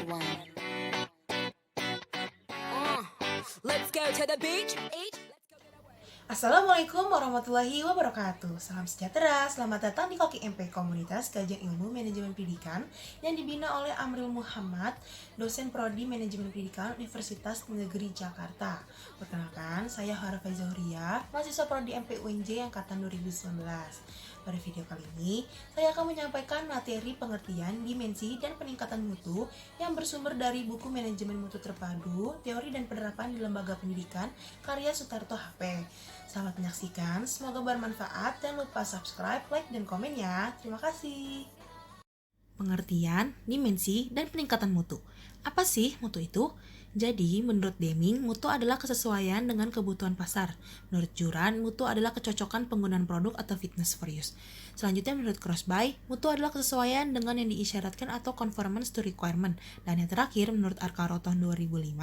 one. Let's go to the beach. Assalamualaikum warahmatullahi wabarakatuh. Salam sejahtera, selamat datang di Koki MP, Komunitas Kajian Ilmu Manajemen Pendidikan yang dibina oleh Amril Muhammad, dosen Prodi Manajemen Pendidikan Universitas Negeri Jakarta. Perkenalkan, saya Harafa Zohria, mahasiswa Prodi MP UNJ angkatan 2019. Pada video kali ini, saya akan menyampaikan materi pengertian, dimensi, dan peningkatan mutu yang bersumber dari buku Manajemen Mutu Terpadu, Teori dan Penerapan di Lembaga Pendidikan, karya Sutarto HP. Selamat menyaksikan, semoga bermanfaat, dan lupa subscribe, like, dan komen ya. Terima kasih. Pengertian, dimensi, dan peningkatan mutu. Apa sih mutu itu? Jadi, menurut Deming, mutu adalah kesesuaian dengan kebutuhan pasar. Menurut Juran, mutu adalah kecocokan penggunaan produk atau fitness for use. Selanjutnya, menurut Crossby, mutu adalah kesesuaian dengan yang diisyaratkan atau conformance to requirement. Dan yang terakhir, menurut Arcaro tahun 2005,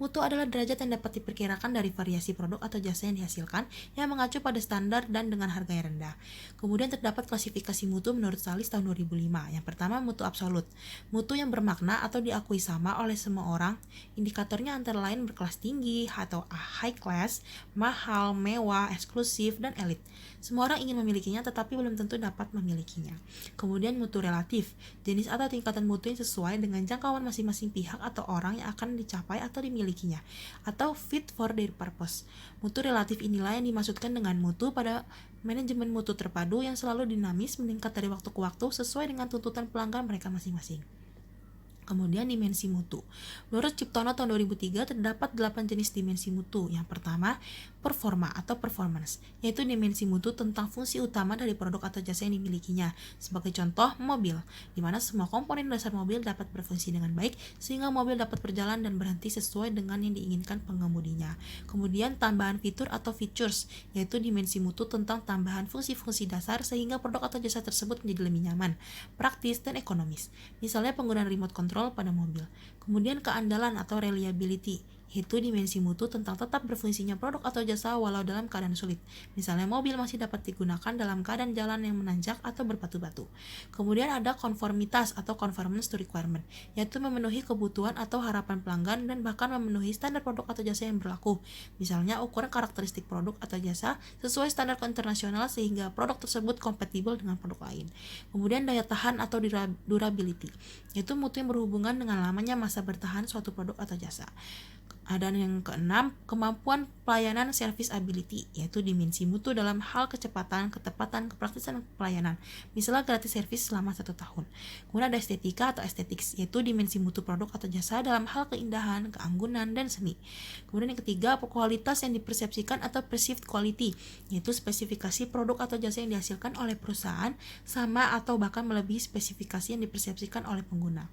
mutu adalah derajat yang dapat diperkirakan dari variasi produk atau jasa yang dihasilkan yang mengacu pada standar dan dengan harga yang rendah. Kemudian terdapat klasifikasi mutu menurut Salis tahun 2005. Yang pertama, mutu absolut. Mutu yang bermakna atau diakui sama oleh semua orang. Indikatornya antara lain berkelas tinggi atau high class, mahal, mewah, eksklusif, dan elit. Semua orang ingin memilikinya tetapi belum tentu dapat memilikinya. Kemudian mutu relatif, jenis atau tingkatan mutu yang sesuai dengan jangkauan masing-masing pihak atau orang yang akan dicapai atau dimilikinya, atau fit for their purpose. Mutu relatif inilah yang dimaksudkan dengan mutu pada manajemen mutu terpadu yang selalu dinamis meningkat dari waktu ke waktu sesuai dengan tuntutan pelanggan mereka masing-masing. Kemudian dimensi mutu. Menurut Ciptono tahun 2003 terdapat 8 jenis dimensi mutu. Yang pertama, performa atau performance, yaitu dimensi mutu tentang fungsi utama dari produk atau jasa yang dimilikinya. Sebagai contoh, mobil, di mana semua komponen dasar mobil dapat berfungsi dengan baik sehingga mobil dapat berjalan dan berhenti sesuai dengan yang diinginkan pengemudinya. Kemudian tambahan fitur atau features, yaitu dimensi mutu tentang tambahan fungsi-fungsi dasar sehingga produk atau jasa tersebut menjadi lebih nyaman, praktis, dan ekonomis. Misalnya penggunaan remote control pada mobil. Kemudian keandalan atau reliability, yaitu dimensi mutu tentang tetap berfungsinya produk atau jasa walau dalam keadaan sulit. Misalnya mobil masih dapat digunakan dalam keadaan jalan yang menanjak atau berbatu-batu. Kemudian ada konformitas atau conformance to requirement, yaitu memenuhi kebutuhan atau harapan pelanggan dan bahkan memenuhi standar produk atau jasa yang berlaku. Misalnya ukuran karakteristik produk atau jasa sesuai standar internasional sehingga produk tersebut kompatibel dengan produk lain. Kemudian daya tahan atau durability, yaitu mutu yang berhubungan dengan lamanya masa bertahan suatu produk atau jasa. Dan yang keenam, kemampuan pelayanan service ability, yaitu dimensi mutu dalam hal kecepatan, ketepatan, kepraktisan pelayanan. Misalnya gratis service selama 1 tahun. Kemudian ada estetika atau aesthetics, yaitu dimensi mutu produk atau jasa dalam hal keindahan, keanggunan, dan seni. Kemudian yang ketiga, kualitas yang dipersepsikan atau perceived quality, yaitu spesifikasi produk atau jasa yang dihasilkan oleh perusahaan sama atau bahkan melebihi spesifikasi yang dipersepsikan oleh pengguna.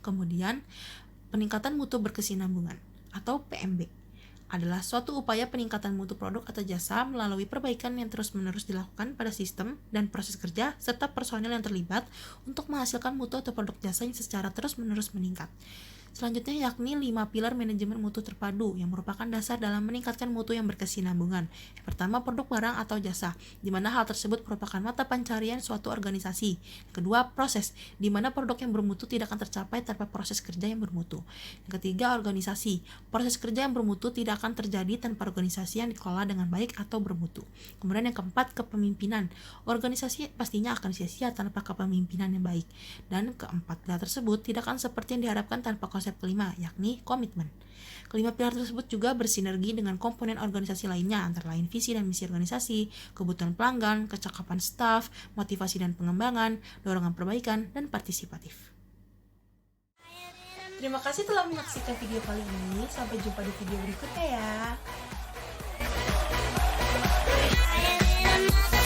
Kemudian, peningkatan mutu berkesinambungan atau PMB adalah suatu upaya peningkatan mutu produk atau jasa melalui perbaikan yang terus-menerus dilakukan pada sistem dan proses kerja serta personel yang terlibat untuk menghasilkan mutu atau produk jasa yang secara terus-menerus meningkat. Selanjutnya yakni 5 pilar manajemen mutu terpadu yang merupakan dasar dalam meningkatkan mutu yang berkesinambungan. Yang pertama, produk barang atau jasa, di mana hal tersebut merupakan mata pencarian suatu organisasi. Kedua, proses, di mana produk yang bermutu tidak akan tercapai tanpa proses kerja yang bermutu. Yang ketiga, organisasi, proses kerja yang bermutu tidak akan terjadi tanpa organisasi yang dikelola dengan baik atau bermutu. Kemudian yang keempat, kepemimpinan, organisasi pastinya akan sia-sia tanpa kepemimpinan yang baik. Dan keempat pilar tersebut tidak akan seperti yang diharapkan tanpa konsep kelima, yakni komitmen. Kelima pilar tersebut juga bersinergi dengan komponen organisasi lainnya, antara lain visi dan misi organisasi, kebutuhan pelanggan, kecakapan staf, motivasi dan pengembangan, dorongan perbaikan, dan partisipatif. Terima kasih telah menyaksikan video kali ini. Sampai jumpa di video berikutnya ya.